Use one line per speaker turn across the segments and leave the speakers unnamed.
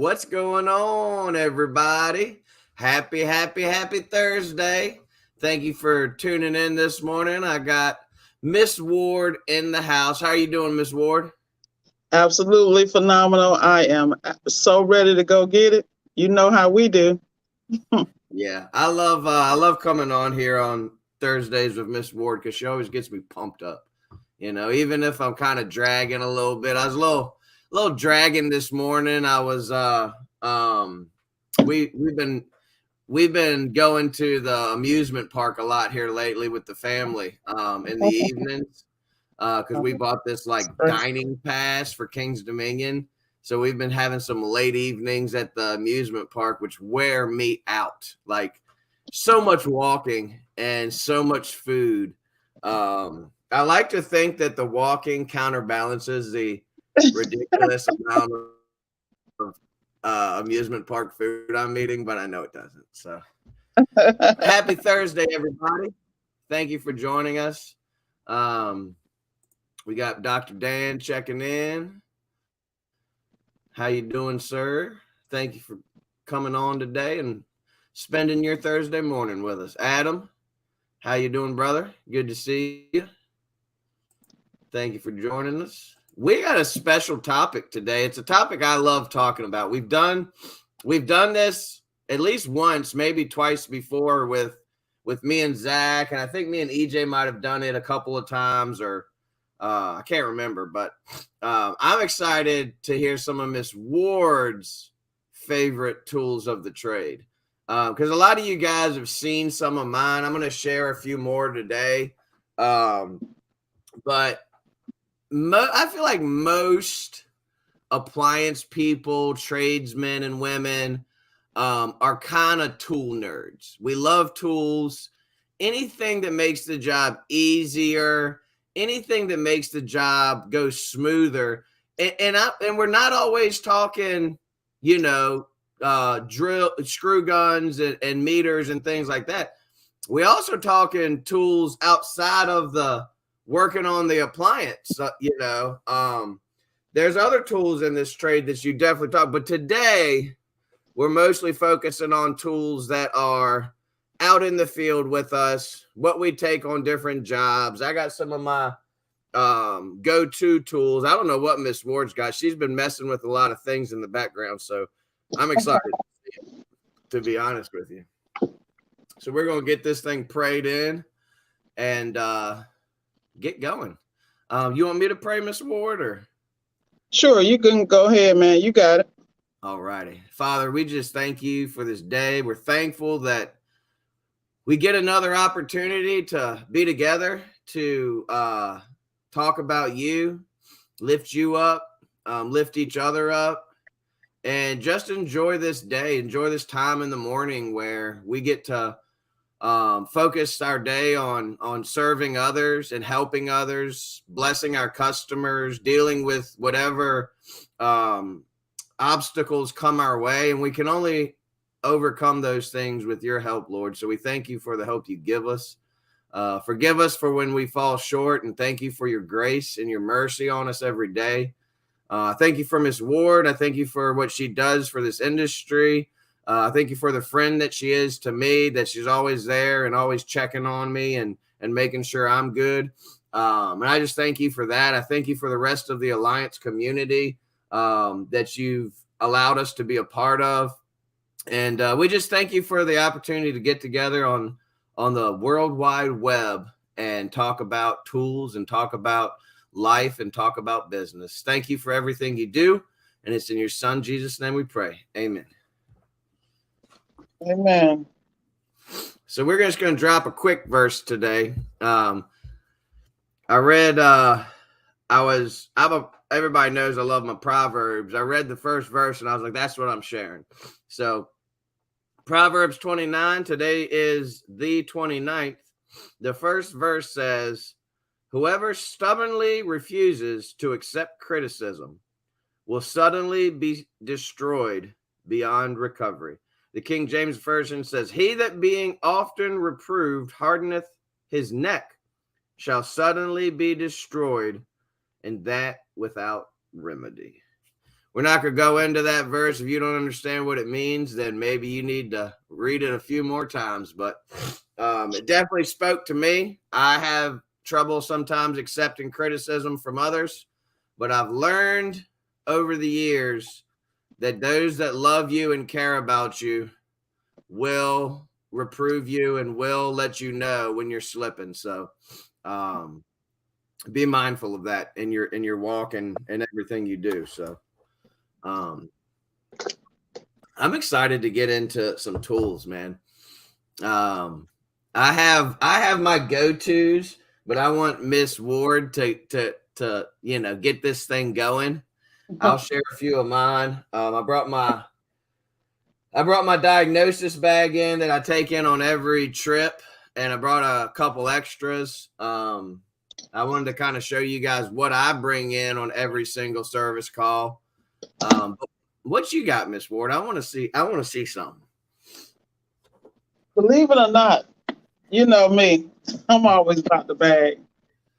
What's going on, everybody? Happy Thursday. Thank you for tuning in this morning. I got Miss Ward in the house. How are you doing, Miss Ward?
Absolutely phenomenal. I am so ready to go get it. You know how we do.
Yeah, I love coming on here on Thursdays with Miss Ward because she always gets me pumped up. Even if I'm kind of dragging a little bit. I was a little dragging this morning. I was um we've been going to the amusement park a lot here lately with the family in the evenings because we bought this like dining pass for King's Dominion. So we've been having some late evenings at the amusement park, which wear me out. Like so much walking and so much food. I like to think that the walking counterbalances the ridiculous amount of amusement park food I'm eating, but I know it doesn't. So happy Thursday, everybody. Thank you for joining us. Um, we got Dr. Dan checking in. How you doing, sir? Thank you for coming on today and spending your Thursday morning with us. Adam, how you doing, brother? Good to see you. Thank you for joining us. We got a special topic today. It's a topic I love talking about. We've done this at least once, maybe twice before with me and Zach, and I think me and EJ might have done it a couple of times, or I can't remember. But I'm excited to hear some of Miss Ward's favorite tools of the trade, because a lot of you guys have seen some of mine. I'm going to share a few more today, but I feel like most appliance people, tradesmen and women, are kind of tool nerds. We love tools. Anything that makes the job easier, anything that makes the job go smoother. And we're not always talking, drill, screw guns and meters and things like that. We also talking tools outside of the working on the appliance. There's other tools in this trade that you definitely talk. But today, we're mostly focusing on tools that are out in the field with us, what we take on different jobs. I got some of my go-to tools. I don't know what Miss Ward's got. She's been messing with a lot of things in the background, so I'm excited to be honest with you. So we're going to get this thing prayed in and get going. You want me to pray, Miss Ward, or?
Sure, you can go ahead, man. You got it.
All righty. Father, we just thank you for this day. We're thankful that we get another opportunity to be together to talk about you, lift you up, lift each other up, and just enjoy this day, enjoy this time in the morning where we get to focus our day on serving others and helping others, blessing our customers, dealing with whatever obstacles come our way. And we can only overcome those things with your help, Lord. So we thank you for the help you give us. Forgive us for when we fall short, and thank you for your grace and your mercy on us every day. Thank you for Miss Ward. I thank you for what she does for this industry. Thank you for the friend that she is to me, that she's always there and always checking on me and making sure I'm good. And I just thank you for that. I thank you for the rest of the Alliance community that you've allowed us to be a part of. And we just thank you for the opportunity to get together on the World Wide Web and talk about tools and talk about life and talk about business. Thank you for everything you do. And it's in your son, Jesus' name we pray. Amen.
Amen.
So we're just going to drop a quick verse today. I read, everybody knows I love my Proverbs. I read the first verse and I was like, that's what I'm sharing. So Proverbs 29, today is the 29th. The first verse says, whoever stubbornly refuses to accept criticism will suddenly be destroyed beyond recovery. The King James Version says, he that being often reproved hardeneth his neck shall suddenly be destroyed, and that without remedy. we're not going to go into that verse. If you don't understand what it means, then maybe you need to read it a few more times. But it definitely spoke to me. I have trouble sometimes accepting criticism from others, but I've learned over the years that those that love you and care about you will reprove you and will let you know when you're slipping. So be mindful of that in your walk and everything you do. So I'm excited to get into some tools, man. I have my go-tos, but I want Miss Ward to get this thing going. I'll share a few of mine. I brought my diagnosis bag in that I take in on every trip, and I brought a couple extras. I wanted to kind of show you guys what I bring in on every single service call. What you got, Miss Ward? I want to see something.
Believe it or not, you know me, I'm always about the bag.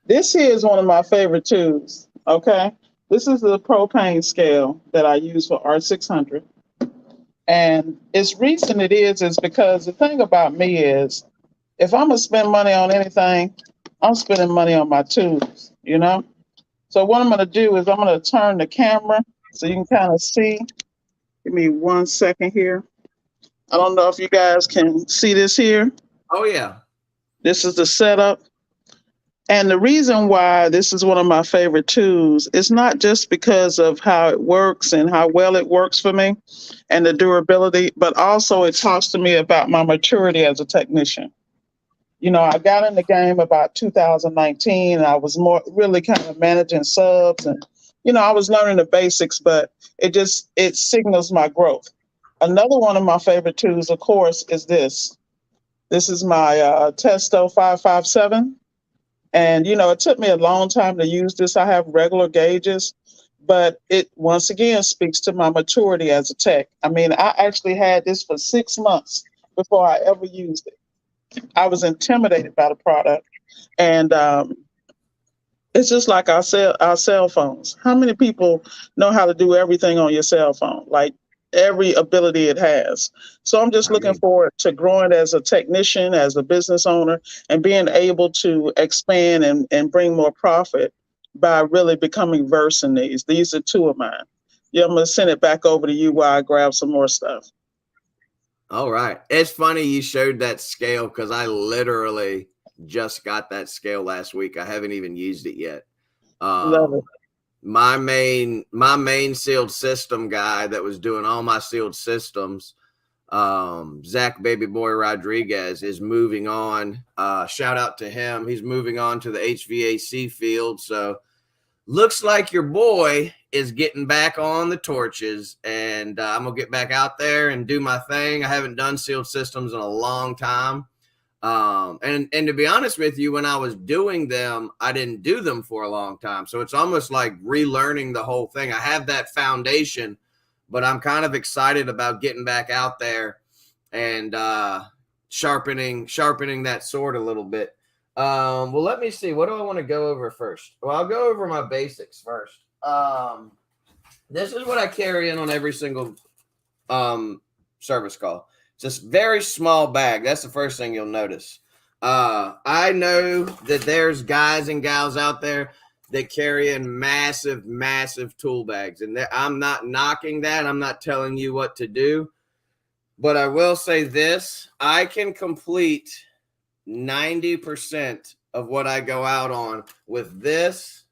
This here is one of my favorite tools, okay? This is the propane scale that I use for R600. And it's reason it is because the thing about me is, if I'm going to spend money on anything, I'm spending money on my tools, you know? So what I'm going to do is I'm going to turn the camera so you can kind of see. Give me 1 second here. I don't know if you guys can see this here.
Oh, yeah.
This is the setup. And the reason why this is one of my favorite tools is not just because of how it works and how well it works for me and the durability, but also it talks to me about my maturity as a technician. You know, I got in the game about 2019. And I was really kind of managing subs and, you know, I was learning the basics, but it signals my growth. Another one of my favorite tools, of course, is this. This is my Testo 557. And, you know, it took me a long time to use this. I have regular gauges, but it once again speaks to my maturity as a tech. I mean, I actually had this for 6 months before I ever used it. I was intimidated by the product. And it's just like our cell phones. How many people know how to do everything on your cell phone? Like every ability it has. So I'm just looking forward to growing as a technician, as a business owner, and being able to expand and bring more profit by really becoming versed in these. These are 2 of mine. Yeah, I'm going to send it back over to you while I grab some more stuff.
All right. It's funny you showed that scale because I literally just got that scale last week. I haven't even used it yet.
Love it.
My main sealed system guy that was doing all my sealed systems, Zach Baby Boy Rodriguez, is moving on. Shout out to him. He's moving on to the HVAC field. So looks like your boy is getting back on the torches, and I'm going to get back out there and do my thing. I haven't done sealed systems in a long time. And to be honest with you, when I was doing them, I didn't do them for a long time. So it's almost like relearning the whole thing. I have that foundation, but I'm kind of excited about getting back out there and sharpening that sword a little bit. Well, let me see. What do I want to go over first? Well, I'll go over my basics first. This is what I carry in on every single service call. Just very small bag. That's the first thing you'll notice. I know that there's guys and gals out there that carry in massive, massive tool bags. And I'm not knocking that. I'm not telling you what to do. But I will say this. I can complete 90% of what I go out on with this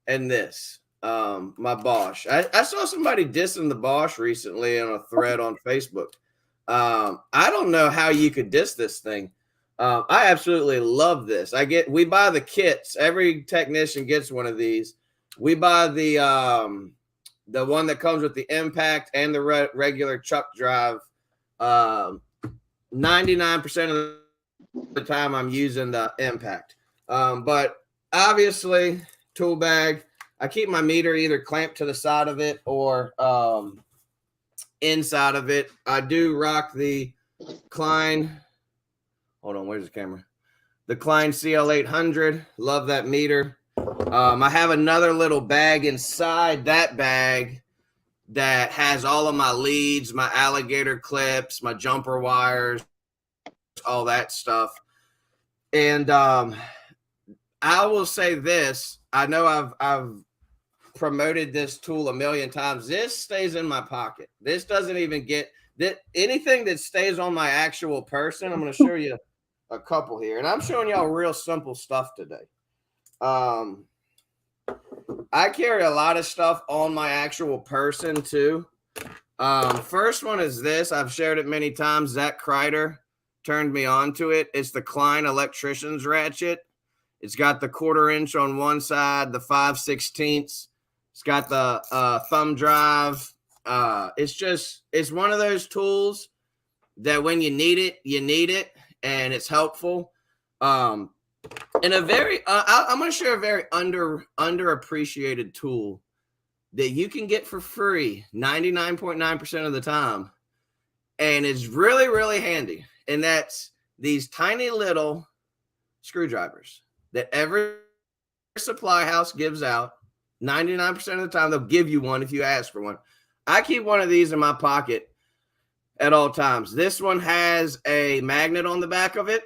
and this. My Bosch. I saw somebody dissing the Bosch recently on a thread on Facebook. I don't know how you could diss this thing. I absolutely love this. We buy the kits. Every technician gets one of these. We buy the one that comes with the impact and the regular chuck drive. 99% of the time I'm using the impact. But obviously, tool bag. I keep my meter either clamped to the side of it or inside of it. I do rock the Klein. Hold on, where's the camera? The Klein CL800. Love that meter. I have another little bag inside that bag that has all of my leads, my alligator clips, my jumper wires, all that stuff. And I will say this. I know I've promoted this tool a million times. This stays in my pocket. This doesn't even get that anything that stays on my actual person. I'm going to show you a couple here, and I'm showing y'all real simple stuff today. I carry a lot of stuff on my actual person too. First one is this. I've shared it many times. Zach Kreider turned me on to it. It's the Klein electrician's ratchet. It's got the 1/4 inch on one side, the 5/16. It's got the thumb drive. It's one of those tools that when you need it, and it's helpful. And a very, I'm going to share a very underappreciated tool that you can get for free 99.9% of the time. And it's really, really handy. And that's these tiny little screwdrivers that every supply house gives out. 99% of the time, they'll give you one if you ask for one. I keep one of these in my pocket at all times. This one has a magnet on the back of it,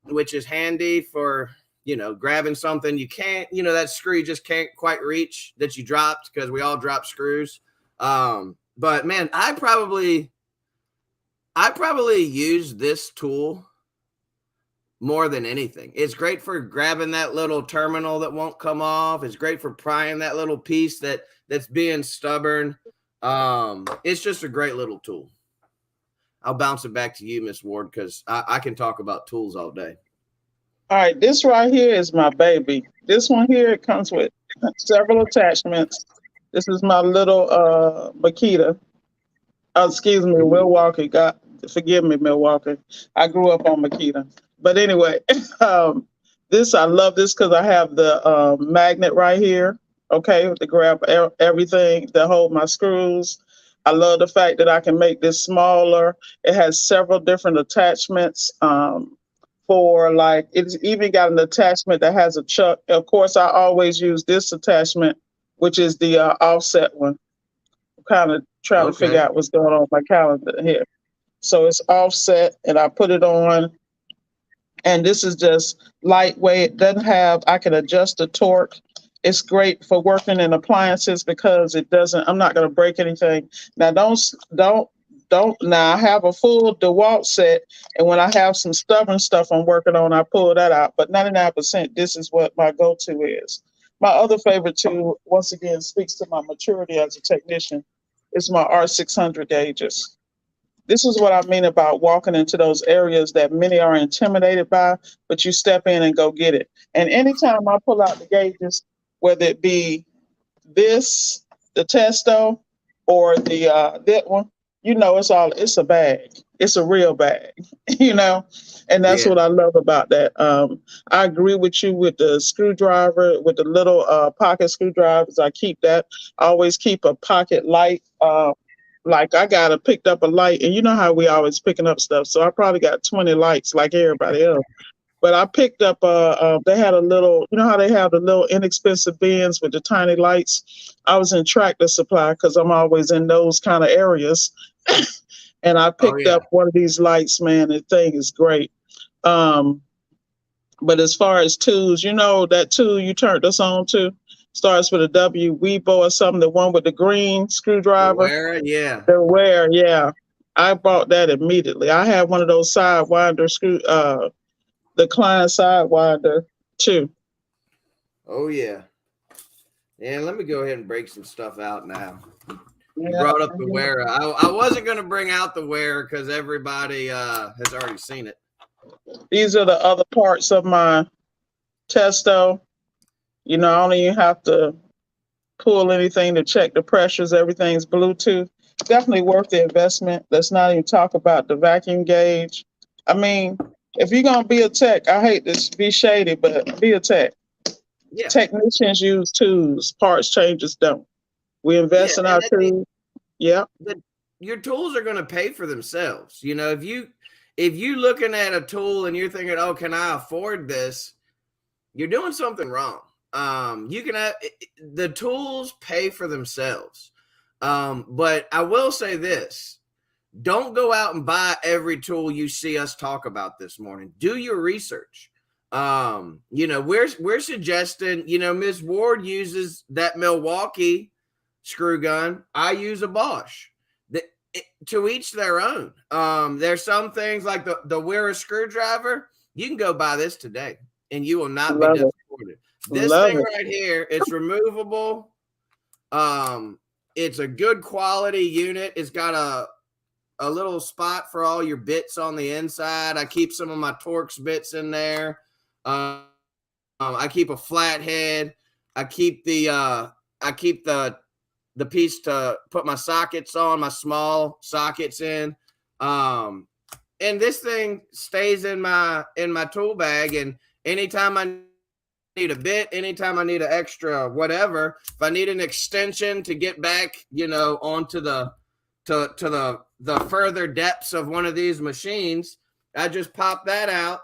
which is handy for, grabbing something you can't, that screw you just can't quite reach that you dropped, because we all drop screws. But man, I probably use this tool more than anything. It's great for grabbing that little terminal that won't come off. It's great for prying that little piece that's being stubborn. It's just a great little tool. I'll bounce it back to you, Miss Ward, because I can talk about tools all day.
All right, this right here is my baby. This one here, it comes with several attachments. This is my little Makita. Excuse me, Milwaukee. God, forgive me, Milwaukee. I grew up on Makita. But anyway, I love this because I have the magnet right here, okay, to grab everything, to hold my screws. I love the fact that I can make this smaller. It has several different attachments it's even got an attachment that has a chuck. Of course, I always use this attachment, which is the offset one. I'm kind of trying to figure out what's going on with my calendar here. So it's offset, and I put it on. And this is just lightweight. I can adjust the torque. It's great for working in appliances because I'm not going to break anything. Now, now I have a full DeWalt set, and when I have some stubborn stuff I'm working on, I pull that out. But 99%, this is what my go-to is. My other favorite tool, once again, speaks to my maturity as a technician, is my R600 gauges. This is what I mean about walking into those areas that many are intimidated by, but you step in and go get it. And anytime I pull out the gauges, whether it be this, the Testo, or that one, it's a bag. It's a real bag, and that's what I love about that. I agree with you with the screwdriver, with the little pocket screwdrivers. I keep that. I always keep a pocket light. Like I picked up a light, and you know how we always picking up stuff. So I probably got 20 lights like everybody else. But I picked up they had a little, how they have the little inexpensive bins with the tiny lights. I was in Tractor Supply because I'm always in those kind of areas. And I picked up one of these lights, man. The thing is great. But as far as tools, that tool you turned us on to starts with a W, Weibo or something, the one with the green screwdriver. The Ware, yeah. I bought that immediately. I have one of those Sidewinder the Klein Sidewinder too.
Oh yeah. And let me go ahead and break some stuff out now. You brought up the Ware. I wasn't going to bring out the Ware because everybody has already seen it.
These are the other parts of my Testo. I don't even have to pull anything to check the pressures. Everything's Bluetooth. Definitely worth the investment. Let's not even talk about the vacuum gauge. I mean, if you're going to be a tech, I hate to be shady, but be a tech. Yeah. Technicians use tools. Parts changers don't. We invest in our tools.
Your tools are going to pay for themselves. If you're looking at a tool and you're thinking, oh, can I afford this? You're doing something wrong. The tools pay for themselves. But I will say this: don't go out and buy every tool you see us talk about this morning. Do your research. We're suggesting, Ms. Ward uses that Milwaukee screw gun. I use a Bosch. To each their own. There's some things like the Wera screwdriver. You can go buy this today and you will not be disappointed. This thing right here, it's removable. It's a good quality unit. It's got a little spot for all your bits on the inside. I keep some of my Torx bits in there. I keep a flathead. I keep the piece to put my sockets on, my small sockets in. And this thing stays in my tool bag. And anytime I need a bit, anytime I need an extra whatever, if I need an extension to get back, onto the further depths of one of these machines, I just pop that out,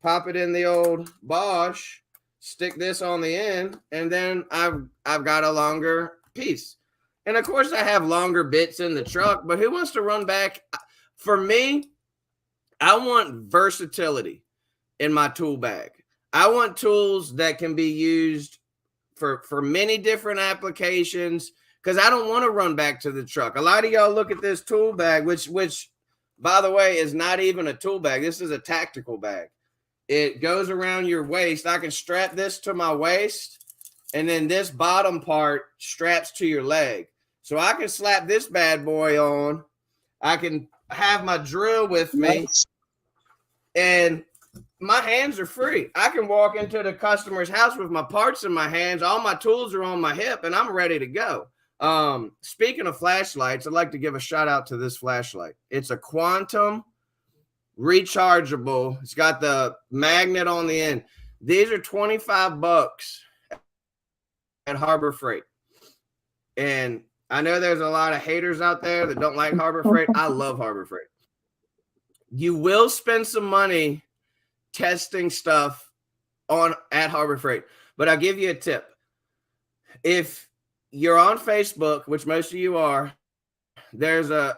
pop it in the old Bosch, stick this on the end, and then I've got a longer piece. And of course I have longer bits in the truck, but who wants to run back? For me, I want versatility in my tool bag. I want tools that can be used for many different applications, because I don't want to run back to the truck. A lot of y'all look at this tool bag, which by the way is not even a tool bag. This is a tactical bag. It goes around your waist. I can strap this to my waist, and then this bottom part straps to your leg. So I can slap this bad boy on. I can have my drill with me, and my hands are free. I can walk into the customer's house with my parts in my hands. All my tools are on my hip, and I'm ready to go. Speaking of flashlights, I'd like to give a shout out to this flashlight. It's a Quantum rechargeable. It's got the magnet on the end. These are $25 at Harbor Freight. And I know there's a lot of haters out there that don't like Harbor Freight. I love Harbor Freight. You will spend some money testing stuff at Harbor Freight, but I'll give you a tip. If you're on Facebook, which most of you are, there's a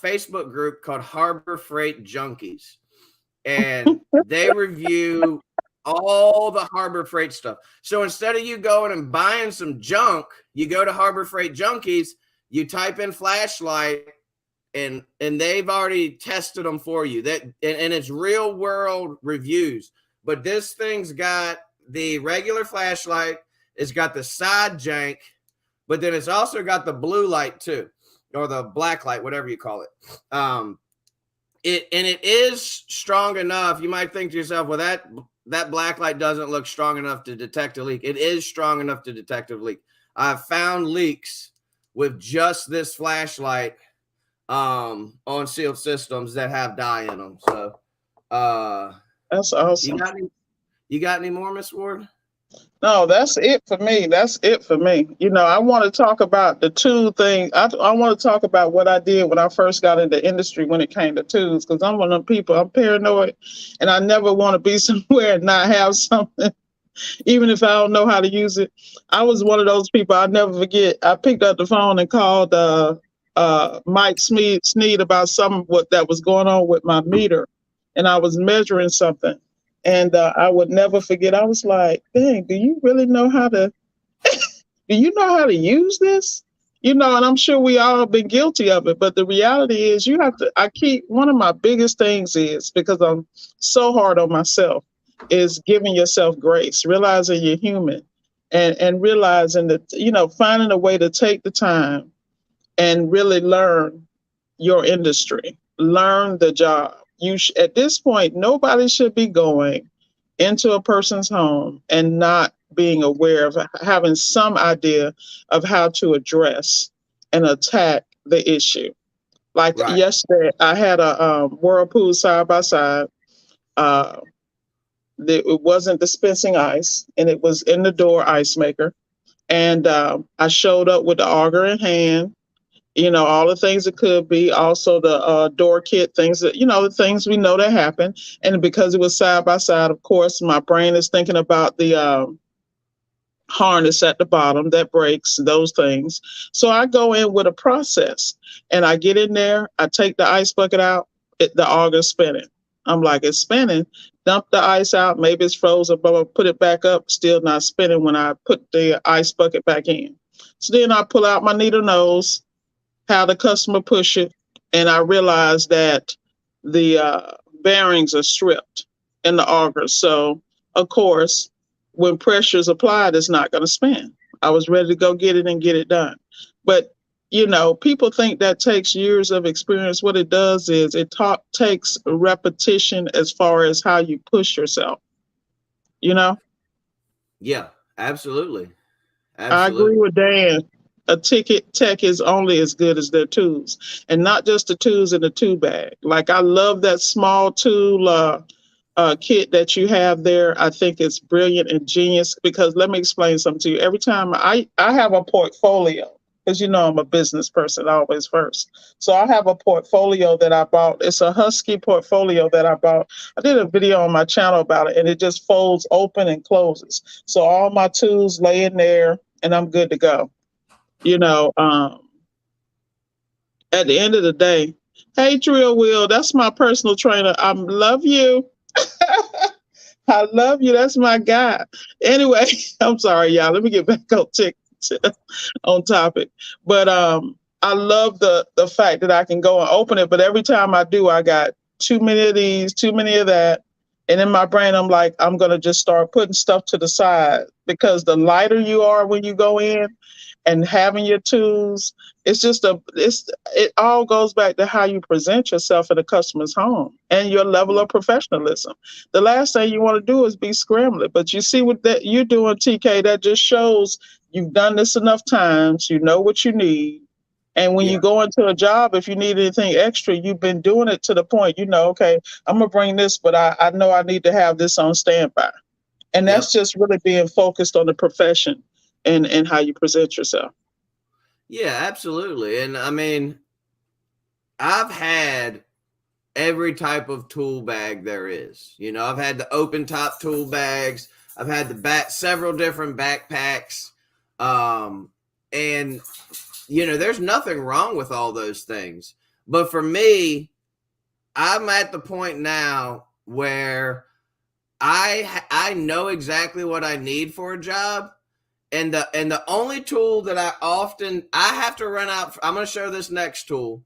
Facebook group called Harbor Freight Junkies, and they review all the Harbor Freight stuff. So instead of you going and buying some junk, you go to Harbor Freight Junkies, you type in flashlight, and they've already tested them for you. And it's real world reviews. But this thing's got the regular flashlight, it's got the side jank, but then it's also got the blue light too, or the black light, whatever you call it. It is strong enough. You might think to yourself, well, that black light doesn't look strong enough to detect a leak. It is strong enough to detect a leak. I've found leaks with just this flashlight on sealed systems that have dye in them. So
that's awesome.
You got any more, Miss Ward?
No, that's it for me. That's it for me. I want to talk about the tool thing. I want to talk about what I did when I first got into the industry when it came to tools, because I'm one of them people. I'm paranoid, and I never want to be somewhere and not have something, even if I don't know how to use it. I was one of those people. I'll never forget. I picked up the phone and called Mike Sneed about something that was going on with my meter, and I was measuring something. And I would never forget. I was like, dang, do you really know how to use this? And I'm sure we all have been guilty of it. But the reality is one of my biggest things is, because I'm so hard on myself, is giving yourself grace, realizing you're human, and realizing that, finding a way to take the time and really learn your industry, learn the job. At this point, nobody should be going into a person's home and not being aware of having some idea of how to address and attack the issue. Like yesterday, I had a Whirlpool side by side. It wasn't dispensing ice, and it was in the door ice maker. And I showed up with the auger in hand. All the things it could be, also the door kit, things that, the things we know that happen. And because it was side by side, of course, my brain is thinking about the harness at the bottom that breaks, those things. So I go in with a process and I get in there, I take the ice bucket out, the auger's spinning. I'm like, it's spinning. Dump the ice out, maybe it's frozen, but put it back up, still not spinning when I put the ice bucket back in. So then I pull out my needle nose, have the customer push it, and I realize that the bearings are stripped in the auger. So, of course, when pressure is applied, it's not going to spin. I was ready to go get it and get it done. But, people think that takes years of experience. What it does is it takes repetition as far as how you push yourself,
Yeah, absolutely.
I agree with Dan. A ticket tech is only as good as their tools, and not just the tools in the tool bag. Like, I love that small tool kit that you have there. I think it's brilliant and genius because let me explain something to you. Every time I have a portfolio, because I'm a business person always first. So I have a portfolio that I bought. It's a Husky portfolio that I bought. I did a video on my channel about it, and it just folds open and closes. So all my tools lay in there, and I'm good to go. At the end of the day, hey, Drill Wheel, that's my personal trainer. I love you. I love you. That's my guy. Anyway, I'm sorry, y'all. Let me get back on topic. But I love the fact that I can go and open it. But every time I do, I got too many of these, too many of that. And in my brain, I'm like, I'm going to just start putting stuff to the side because the lighter you are when you go in and having your tools, it all goes back to how you present yourself in a customer's home and your level of professionalism. The last thing you want to do is be scrambling. But you see what that you're doing, TK, that just shows you've done this enough times, you know what you need. And when you go into a job, if you need anything extra, you've been doing it to the point, okay, I'm going to bring this, but I know I need to have this on standby. And that's just really being focused on the profession and how you present yourself.
Yeah, absolutely. And I mean, I've had every type of tool bag there is. I've had the open top tool bags. I've had several different backpacks. And there's nothing wrong with all those things. But for me, I'm at the point now where I know exactly what I need for a job. And the only tool that I have to run out for, I'm going to show this next tool,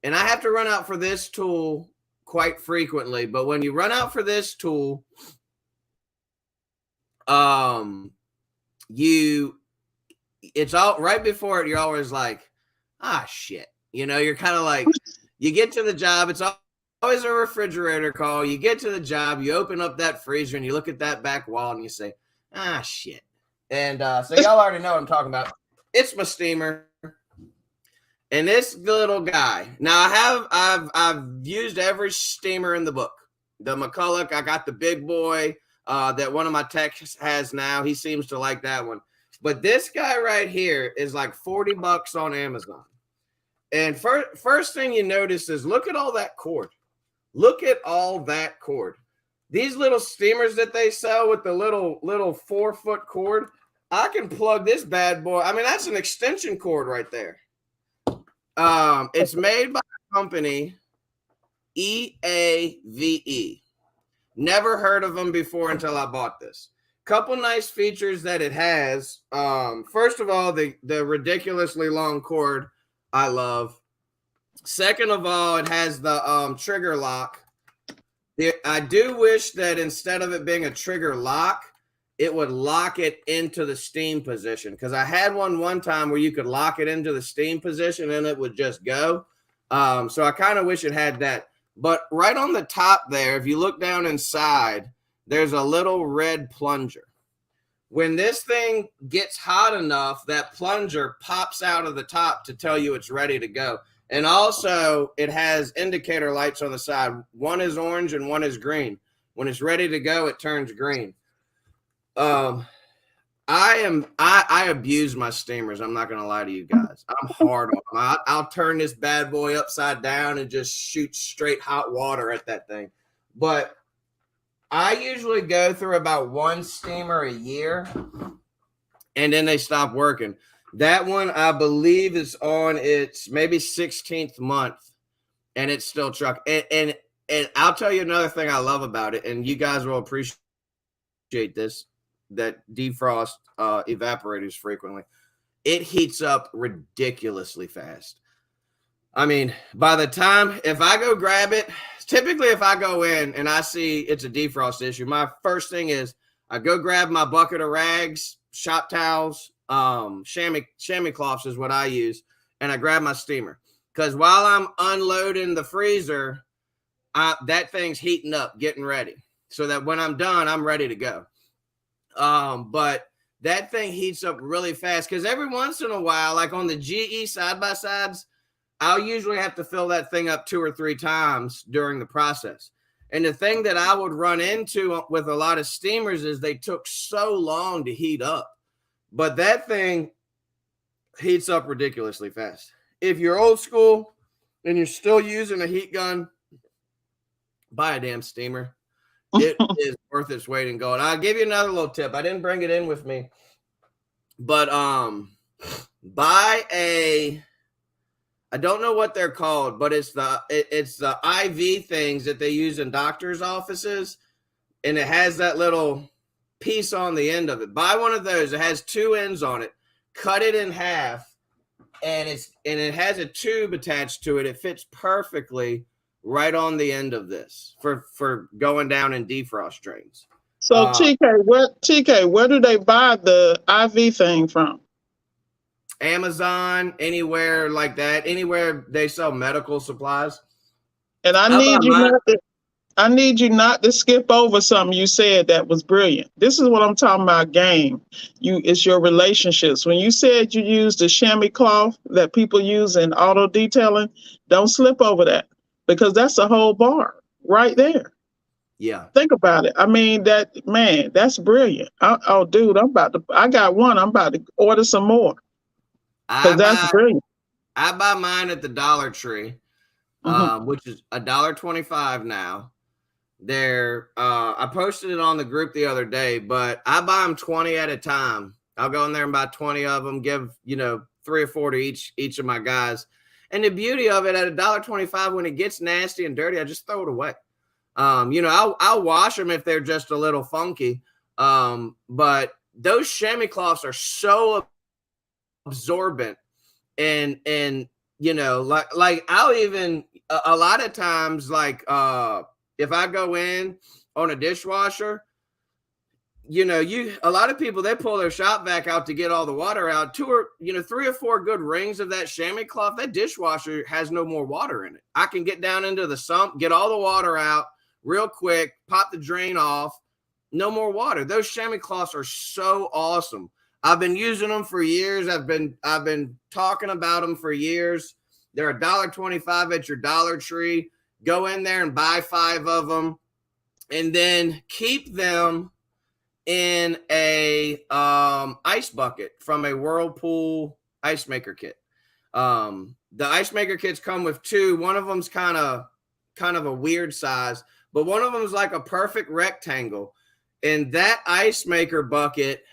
and I have to run out for this tool quite frequently. But when you run out for this tool, it's all right before it. You're always like, shit. You're kind of like, you get to the job. It's always a refrigerator call. You get to the job, you open up that freezer and you look at that back wall and you say, shit. And so y'all already know what I'm talking about. It's my steamer. And this little guy. Now I've used every steamer in the book. The McCulloch, I got the big boy that one of my techs has now. He seems to like that one. But this guy right here is like $40 on Amazon. And first thing you notice is look at all that cord. Look at all that cord. These little steamers that they sell with the little 4-foot cord, I can plug this bad boy. I mean, that's an extension cord right there. It's made by a company, EAVE. Never heard of them before until I bought this. Couple nice features that it has. First of all, the ridiculously long cord I love. Second of all, it has the trigger lock. I do wish that instead of it being a trigger lock, it would lock it into the steam position, because I had one time where you could lock it into the steam position and it would just go. So I kind of wish it had that. But right on the top there, if you look down inside, there's a little red plunger. When this thing gets hot enough, that plunger pops out of the top to tell you it's ready to go. And also, it has indicator lights on the side. One is orange and one is green. When it's ready to go, it turns green. I abuse my steamers. I'm not going to lie to you guys. I'm hard on them. I'll turn this bad boy upside down and just shoot straight hot water at that thing. But I usually go through about one steamer a year. and then they stop working. That one, I believe, is on its maybe 16th month, and it's still truck. And I'll tell you another thing I love about it, and you guys will appreciate this, that defrost evaporators frequently. It heats up ridiculously fast. I mean, by the time, if I go grab it, typically if I go in and I see it's a defrost issue, my first thing is I go grab my bucket of rags, shop towels, chamois cloths is what I use, and I grab my steamer. Because while I'm unloading the freezer, that thing's heating up, getting ready, so that when I'm done, I'm ready to go. But that thing heats up really fast, because every once in a while, like on the GE side-by-sides, I'll usually have to fill that thing up 2 or 3 times during the process. And the thing that I would run into with a lot of steamers is they took so long to heat up. But that thing heats up ridiculously fast. If you're old school and you're still using a heat gun, buy a damn steamer. It is worth its weight in gold. I'll give you another little tip. I didn't bring it in with me, but buy a, I don't know what they're called, but it's the IV things that they use in doctors' offices, and it has that little piece on the end of it. Buy one of those. It has 2 ends on it. Cut it in half, and it has a tube attached to it. It fits perfectly right on the end of this for going down in defrost drains.
So TK, where do they buy the IV thing from?
Amazon, anywhere like that, anywhere they sell medical supplies.
And I need you not to skip over something you said that was brilliant. This is what I'm talking about, game. It's your relationships. When you said you used the chamois cloth that people use in auto detailing, don't slip over that, because that's a whole bar right there.
Yeah.
Think about it. I mean, that's brilliant. Dude, I got one. I'm about to order some more. Because that's brilliant.
I buy mine at the Dollar Tree, which is $1.25 now. I posted it on the group the other day, but I buy them 20 at a time. I'll go in there and buy 20 of them, give 3 or 4 to each of my guys. And the beauty of it, at $1.25, when it gets nasty and dirty, I just throw it away. I'll wash them if they're just a little funky. But those chamois cloths are so absorbent, and like I'll even a lot of times, like if I go in on a dishwasher, a lot of people, they pull their shop vac out to get all the water out. 3 or 4 good rings of that chamois cloth, that dishwasher has no more water in it. I can get down into the sump, get all the water out real quick, pop the drain off, no more water. Those chamois cloths are so awesome. I've been using them for years. I've been talking about them for years. They're $1.25 at your Dollar Tree. Go in there and buy 5 of them, and then keep them in a ice bucket from a Whirlpool ice maker kit. The ice maker kits come with 2. One of them's kind of a weird size, but one of them is like a perfect rectangle, and that ice maker bucket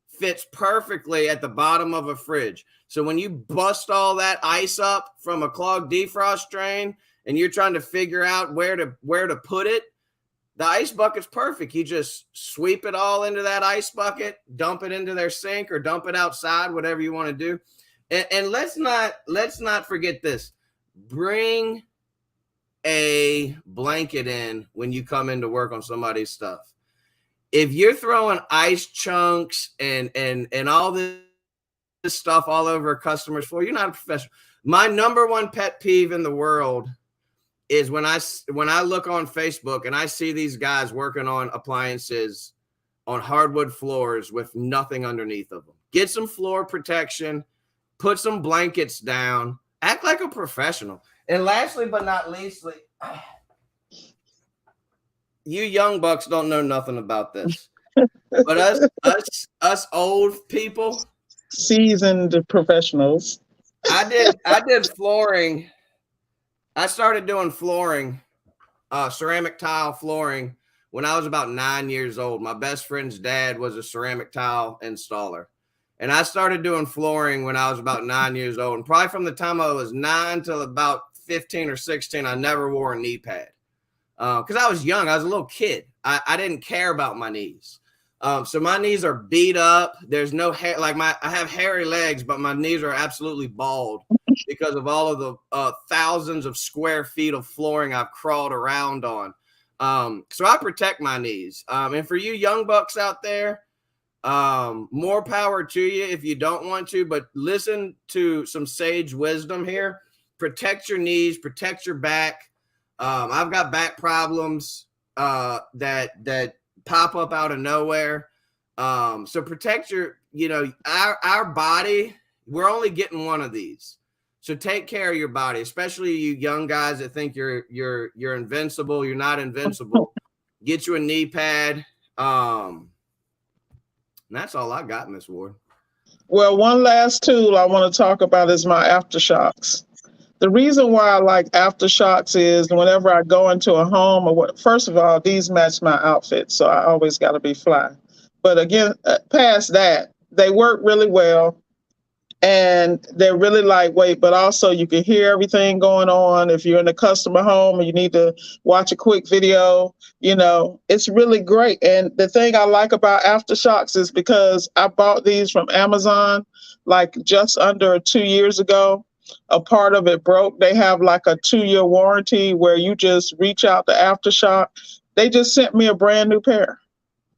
fits perfectly at the bottom of a fridge. So when you bust all that ice up from a clogged defrost drain and you're trying to figure out where to put it, the ice bucket's perfect. You just sweep it all into that ice bucket, dump it into their sink, or dump it outside, whatever you want to do. And let's not forget this. Bring a blanket in when you come into work on somebody's stuff. If you're throwing ice chunks and all this stuff all over a customer's floor, you're not a professional. My number one pet peeve in the world is when I look on Facebook and I see these guys working on appliances on hardwood floors with nothing underneath of them. Get some floor protection, put some blankets down, act like a professional. And lastly, but not leastly, you young bucks don't know nothing about this, but us old people,
seasoned professionals.
I did flooring. I started doing flooring, ceramic tile flooring, when I was about 9 years old. My best friend's dad was a ceramic tile installer, And I started doing flooring when I was about 9 years old. And probably from the time I was 9 till about 15 or 16, I never wore a knee pad. Because I was young. I was a little kid. I didn't care about my knees. So my knees are beat up. There's no hair. Like I have hairy legs, but my knees are absolutely bald because of all of the thousands of square feet of flooring I've crawled around on. So I protect my knees. And for you young bucks out there, more power to you if you don't want to, but listen to some sage wisdom here. Protect your knees, protect your back. I've got back problems that pop up out of nowhere. So protect your, our body. We're only getting one of these. So take care of your body, especially you young guys that think you're invincible. You're not invincible. Get you a knee pad. And that's all I got, Miss Ward.
Well, one last tool I want to talk about is my aftershocks. The reason why I like aftershocks is whenever I go into a home first of all, these match my outfit, so I always got to be fly. But again, past that, they work really well. And they're really lightweight, but also you can hear everything going on. If you're in a customer home and you need to watch a quick video, it's really great. And the thing I like about aftershocks is because I bought these from Amazon like just under 2 years ago. A part of it broke. They have like a 2-year warranty where you just reach out to Aftershock. They just sent me a brand new pair.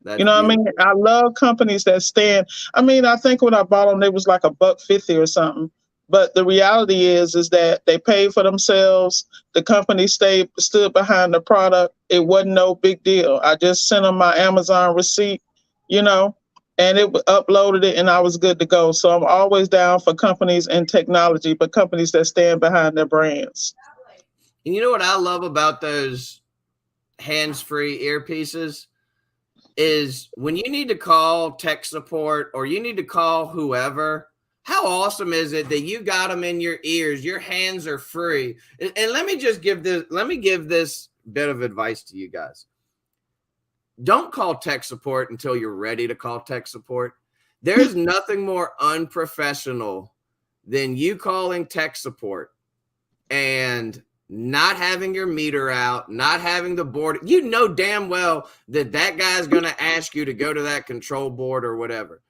That's beautiful.
What I mean? I love companies that stand. I mean, I think when I bought them, it was like $1.50 or something. But the reality is that they paid for themselves. The company stood behind the product. It wasn't no big deal. I just sent them my Amazon receipt, and it uploaded it, and I was good to go. So I'm always down for companies and technology, but companies that stand behind their brands.
And you know what I love about those hands-free earpieces? Is when you need to call tech support or you need to call whoever, how awesome is it that you got them in your ears? Your hands are free. And let me give this bit of advice to you guys. Don't call tech support until you're ready to call tech support. There's nothing more unprofessional than you calling tech support and not having your meter out, not having the board. You know damn well that guy's going to ask you to go to that control board or whatever.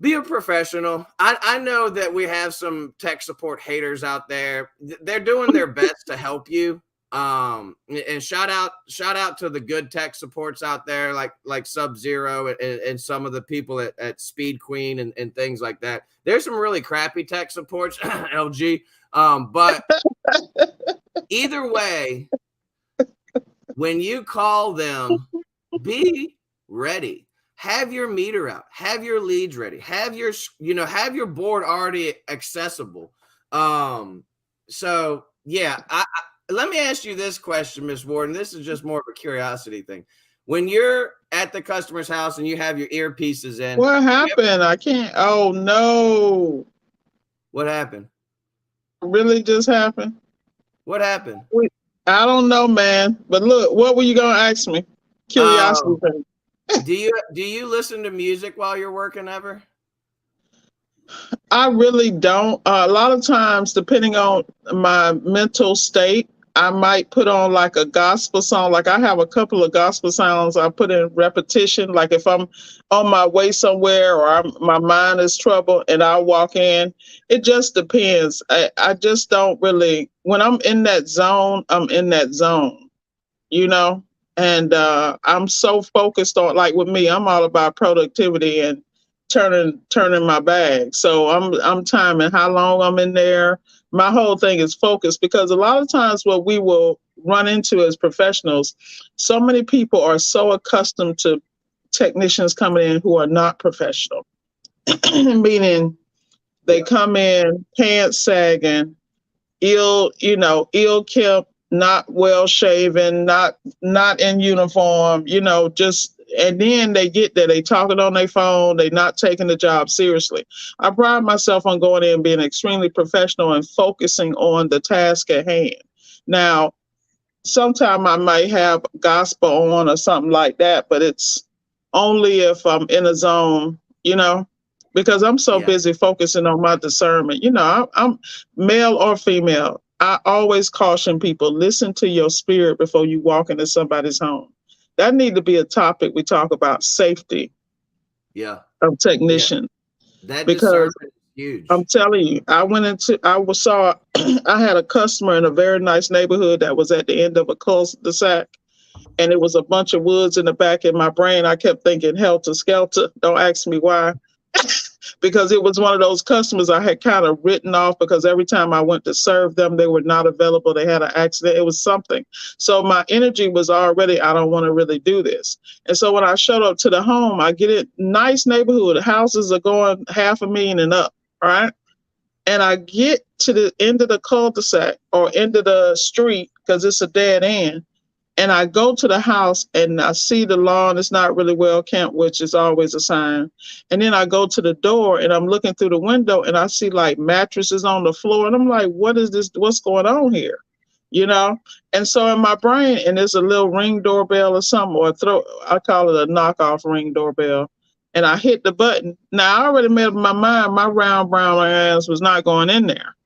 Be a professional. I know that we have some tech support haters out there. They're doing their best to help you. And shout out to the good tech supports out there, like Sub-Zero and some of the people at Speed Queen and things like that. There's some really crappy tech supports, LG. But either way, when you call them, be ready. Have your meter out. Have your leads ready. Have your board already accessible. So yeah, let me ask you this question, Ms. Warden. This is just more of a curiosity thing. When you're at the customer's house and you have your earpieces in,
what happened? I can't. Oh no!
What happened?
Really just happened?
What happened?
I don't know, man. But look, what were you gonna ask me? Curiosity thing.
Do you listen to music while you're working ever?
I really don't. A lot of times, depending on my mental state, I might put on like a gospel song. Like I have a couple of gospel songs I put in repetition. Like if I'm on my way somewhere or my mind is troubled and I walk in, it just depends. I just don't really, when I'm in that zone, I'm in that zone, and I'm so focused on, like with me, I'm all about productivity and turning my bag. So I'm timing how long I'm in there. My whole thing is focused because a lot of times what we will run into as professionals, so many people are so accustomed to technicians coming in who are not professional, meaning they come in pants sagging, ill-kept, not well shaven, not in uniform, and then they get there, they talking on their phone, they not taking the job seriously. I pride myself on going in and being extremely professional and focusing on the task at hand. Now, sometime I might have gospel on or something like that, but it's only if I'm in a zone, because I'm so
Yeah.
busy focusing on my discernment. I'm male or female. I always caution people, listen to your spirit before you walk into somebody's home. That need to be a topic we talk about, safety
Yeah.
of
Yeah.
technicians.
That
Because
discernment is huge.
I'm telling you, I had a customer in a very nice neighborhood that was at the end of a cul-de-sac, and it was a bunch of woods in the back. In my brain, I kept thinking helter skelter. Don't ask me why. Because it was one of those customers I had kind of written off, because every time I went to serve them, they were not available. They had an accident. It was something. So my energy was already, I don't want to really do this. And so when I showed up to the home, I get it, nice neighborhood. Houses are going $500,000 and up. All right. And I get to the end of the cul-de-sac or end of the street, because it's a dead end. And I go to the house and I see the lawn is not really well kept, which is always a sign. And then I go to the door and I'm looking through the window and I see like mattresses on the floor. And I'm like, what is this? What's going on here? You know? And so in my brain, and there's a little Ring doorbell or something, I call it a knockoff Ring doorbell. And I hit the button. Now I already made up my mind, my round brown ass was not going in there.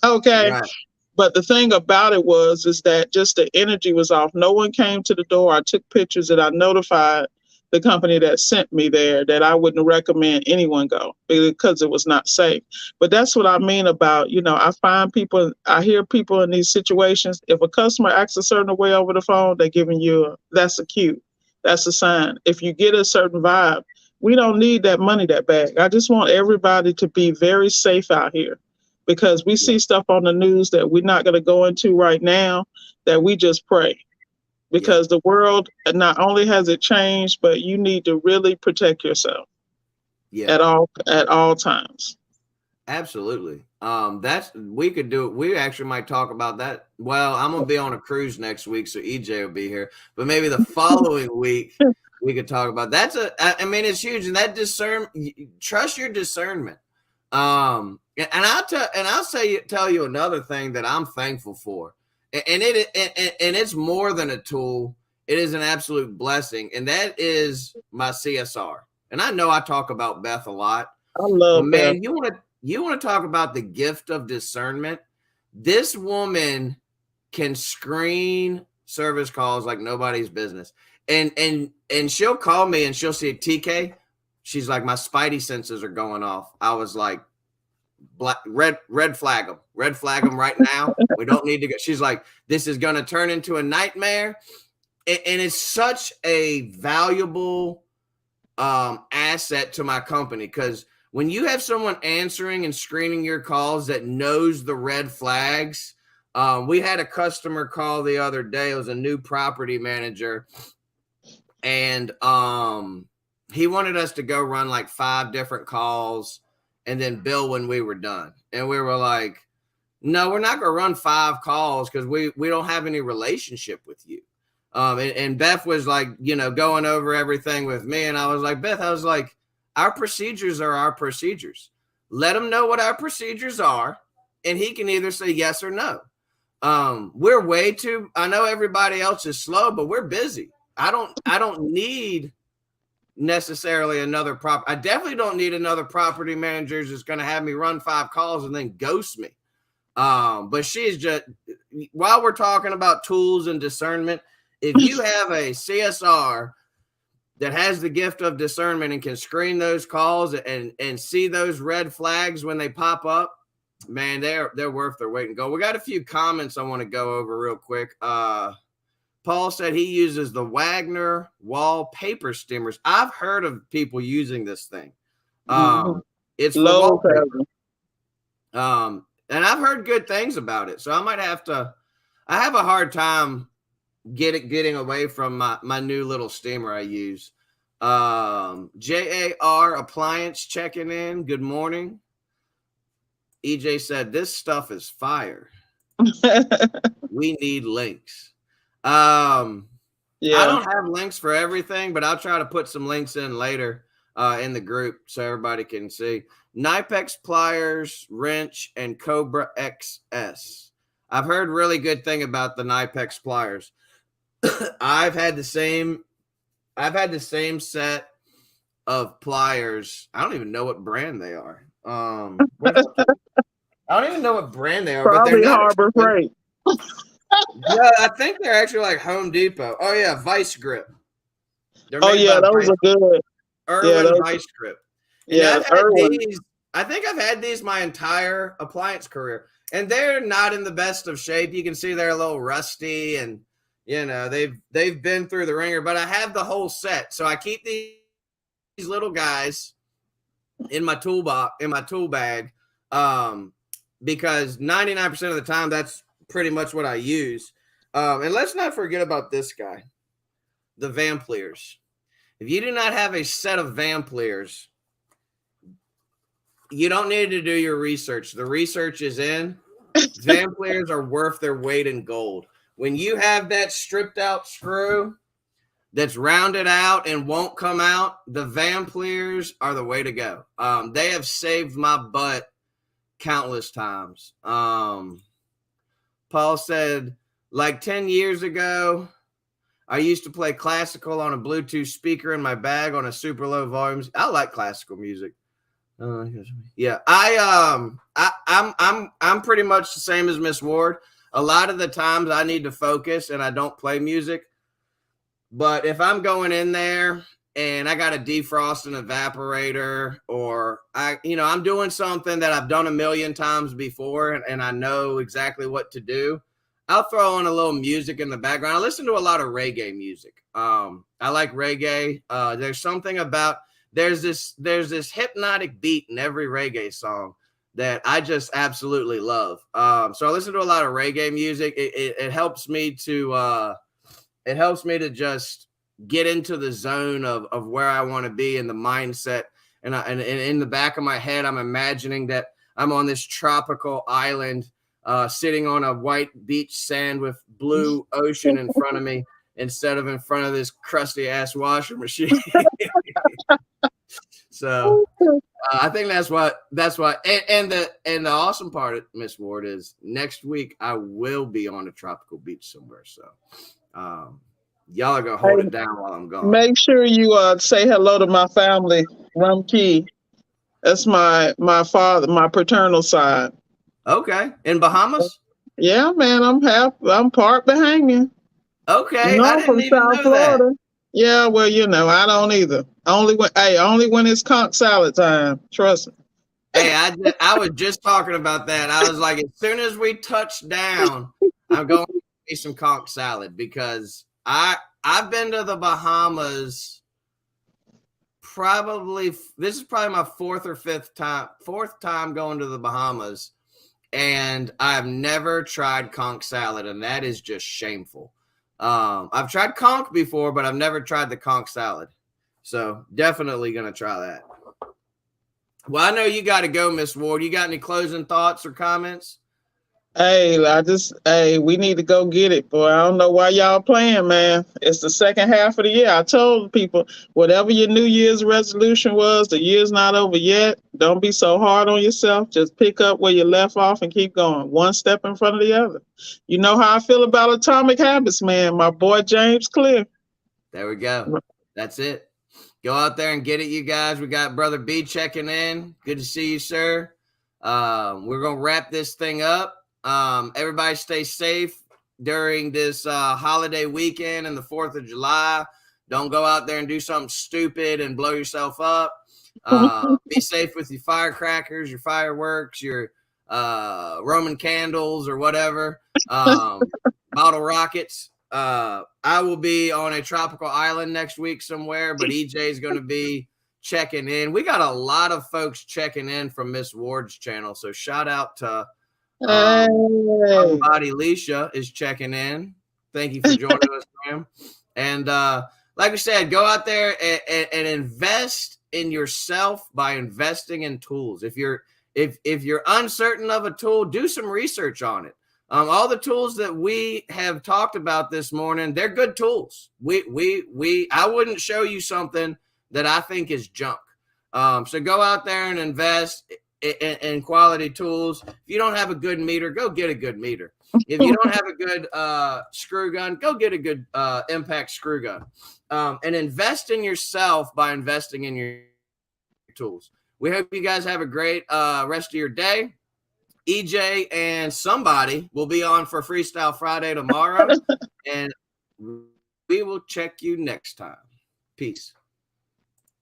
Okay.
Right.
But the thing about it is that just the energy was off. No one came to the door. I took pictures and I notified the company that sent me there that I wouldn't recommend anyone go because it was not safe. But that's what I mean about, I hear people in these situations. If a customer acts a certain way over the phone, they're giving you that's a cue. That's a sign. If you get a certain vibe, we don't need that money that bad. I just want everybody to be very safe out here, because we see stuff on the news that we're not going to go into right now, that we just pray, because the world, not only has it changed, but you need to really protect yourself at all times.
Absolutely. We could do it. We actually might talk about that. Well, I'm gonna be on a cruise next week, so EJ will be here. But maybe the following week we could talk about I mean, it's huge, and that trust your discernment. And I'll tell you another thing that I'm thankful for, and it's more than a tool. It is an absolute blessing, and that is my CSR. And I know I talk about Beth a lot.
I love
Beth. Man, you want to talk about the gift of discernment? This woman can screen service calls like nobody's business, and she'll call me and she'll say, TK. She's like, my spidey senses are going off. I was like, red flag them right now. We don't need to go. She's like, this is going to turn into a nightmare. And it's such a valuable asset to my company, because when you have someone answering and screening your calls that knows the red flags. We had a customer call the other day. It was a new property manager, and he wanted us to go run like 5 different calls and then bill when we were done. And we were like, no, we're not going to run 5 calls because we don't have any relationship with you. And Beth was like, going over everything with me. And I was like, Beth, our procedures are our procedures. Let him know what our procedures are, and he can either say yes or no. We're I know everybody else is slow, but we're busy. I don't need necessarily I definitely don't need another property manager that's going to have me run 5 calls and then ghost me. But she's just, while we're talking about tools and discernment, if you have a CSR that has the gift of discernment and can screen those calls and see those red flags when they pop up, man, they're worth their weight in gold. We got a few comments I want to go over real quick. Paul said he uses the Wagner wallpaper steamers. I've heard of people using this thing. It's for wallpaper. And I've heard good things about it. So I might have to. I have a hard time getting away from my new little steamer I use. JAR Appliance checking in. Good morning. EJ said this stuff is fire. We need links. I don't have links for everything, but I'll try to put some links in later in the group so everybody can see. Knipex pliers, wrench, and Cobra XS. I've heard really good thing about the Knipex pliers. I've had the same set of pliers. I don't even know what brand they are. I don't even know what brand they are, but they're
Probably
not
Harbor
expensive.
Freight.
Yeah, I think they're actually like Home Depot. Oh yeah, Vice Grip. They're
Oh
made
yeah,
by
those are good. Yeah,
Irwin
those.
Vice Grip. And
Yeah,
I've had
Irwin.
these. I think I've had these my entire appliance career, and they're not in the best of shape. You can see they're a little rusty, and they've been through the ringer. But I have the whole set, so I keep these little guys in my tool bag, because 99% of the time that's pretty much what I use. And let's not forget about this guy, the Vampliers. If you do not have a set of Vampliers, you don't need to do your research. The research is in. Vampliers are worth their weight in gold. When you have that stripped out screw that's rounded out and won't come out, the Vampliers are the way to go. They have saved my butt countless times. Paul said, like 10 years ago, I used to play classical on a Bluetooth speaker in my bag on a super low volumes. I like classical music. Yeah, I'm pretty much the same as Miss Ward. A lot of the times I need to focus and I don't play music. But if I'm going in there and I got to defrost an evaporator, or I'm doing something that I've done a million times before and I know exactly what to do, I'll throw on a little music in the background. I listen to a lot of reggae music. I like reggae. There's something about there's this hypnotic beat in every reggae song that I just absolutely love. So I listen to a lot of reggae music. It helps me to just get into the zone of where I want to be in the mindset. And in the back of my head, I'm imagining that I'm on this tropical island, sitting on a white beach sand with blue ocean in front of me instead of in front of this crusty ass washing machine. So I think that's why. And the awesome part, Miss Ward, is next week I will be on a tropical beach somewhere. So y'all are gonna hold it down while I'm gone.
Make sure you say hello to my family, Rumkey. That's my father, my paternal side.
Okay, in Bahamas.
Yeah, man, I'm part Bahamian.
Okay,
No,
I
I'm
didn't
from
even
South
know
Florida.
that.
Yeah, well, I don't either. Only when it's conch salad time. Trust me.
Hey, I was just talking about that. I was like, as soon as we touch down, I'm going to eat some conch salad, because I've been to the Bahamas. This is probably my fourth time going to the Bahamas, and I've never tried conch salad, and that is just shameful. I've tried conch before, but I've never tried the conch salad. So definitely going to try that. Well, I know you got to go, Miss Ward. You got any closing thoughts or comments?
Hey, we need to go get it, boy. I don't know why y'all playing, man. It's the second half of the year. I told people, whatever your New Year's resolution was, the year's not over yet. Don't be so hard on yourself. Just pick up where you left off and keep going, one step in front of the other. You know how I feel about Atomic Habits, man. My boy James Clear.
There we go. That's it. Go out there and get it, you guys. We got Brother B checking in. Good to see you, sir. We're going to wrap this thing up. Everybody stay safe during this holiday weekend and the 4th of July. Don't go out there and do something stupid and blow yourself up. Be safe with your firecrackers, your fireworks, your Roman candles or whatever, bottle rockets. I will be on a tropical island next week somewhere, but EJ is going to be checking in. We got a lot of folks checking in from Miss Ward's channel, so shout out to Body Leisha is checking in. Thank you for joining us, ma'am. And like I said, go out there and invest in yourself by investing in tools. If you're uncertain of a tool, do some research on it. All the tools that we have talked about this morning, they're good tools. I wouldn't show you something that I think is junk. So go out there and invest in quality tools. If you don't have a good meter, go get a good meter. If you don't have a good screw gun, go get a good impact screw gun, and invest in yourself by investing in your tools. We hope you guys have a great rest of your day. EJ and somebody will be on for Freestyle Friday tomorrow, and we will check you next time. Peace.